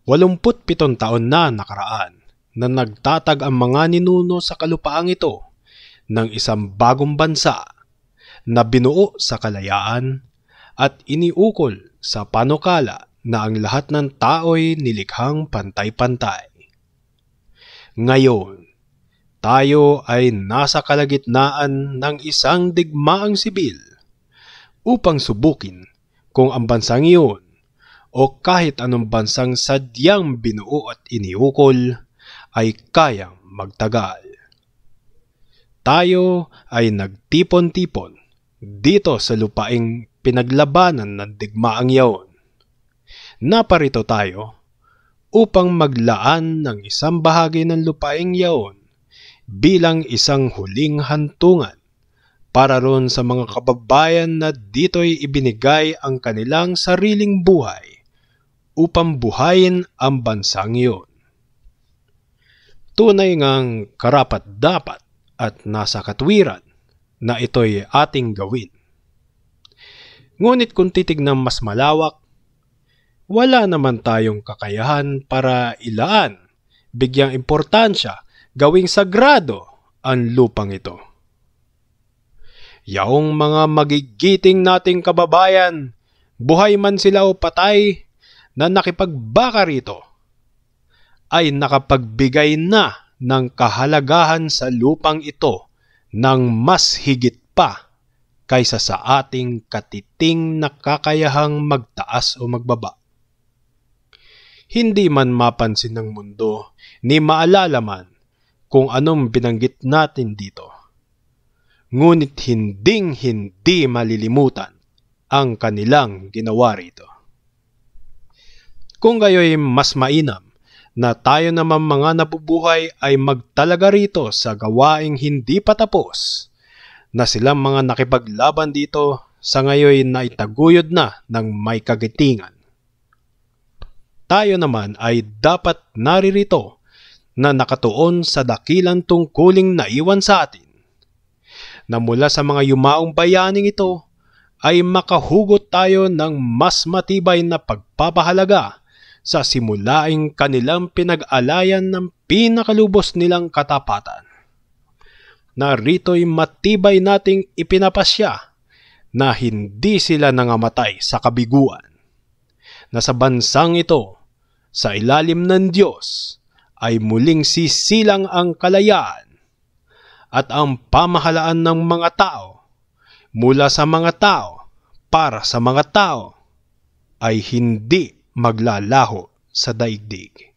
87 taon na nakaraan na nagtatag ang mga ninuno sa kalupaang ito ng isang bagong bansa na binuo sa kalayaan at iniukol sa panukala na ang lahat ng tao'y nilikhang pantay-pantay. Ngayon, tayo ay nasa kalagitnaan ng isang digmaang sibil upang subukin kung ang bansang iyon o kahit anong bansang sadyang binuo at iniukol ay kayang magtagal. Tayo ay nagtipon-tipon dito sa lupaing pinaglabanan ng digmaang iyon. Naparito tayo upang maglaan ng isang bahagi ng lupaing iyon bilang isang huling hantungan para ron sa mga kababayan na dito'y ibinigay ang kanilang sariling buhay upang buhayin ang bansang iyon. Tunay ngang karapat-dapat at nasa katwiran na ito'y ating gawin. Ngunit kung titignan mas malawak, wala naman tayong kakayahan para ilaan, bigyang importansya, gawing sagrado ang lupang ito. Yaong mga magigiting nating kababayan, buhay man sila o patay, na nakipagbaka rito, ay nakapagbigay na ng kahalagahan sa lupang ito ng mas higit pa kaysa sa ating katiting nakakayahang magtaas o magbaba. Hindi man mapansin ng mundo ni maalala man kung anong binanggit natin dito. Ngunit hinding-hindi malilimutan ang kanilang ginawa rito. Kung gayoy mas mainam na tayo naman mga nabubuhay ay magtalaga rito sa gawaing hindi pa tapos, na silang mga nakipaglaban dito sa ngayoy na itaguyod na ng may kagitingan. Tayo naman ay dapat naririto na nakatuon sa dakilang tungkuling naiwan sa atin, na mula sa mga yumaong bayaning ito ay makahugot tayo ng mas matibay na pagpapahalaga sa simulaing kanilang pinag-alayan ng pinakalubos nilang katapatan. Narito'y matibay nating ipinapasya na hindi sila nangamatay sa kabiguan, na sa bansang ito, sa ilalim ng Diyos, ay muling sisilang ang kalayaan at ang pamahalaan ng mga tao mula sa mga tao para sa mga tao ay hindi maglalaho sa daigdig.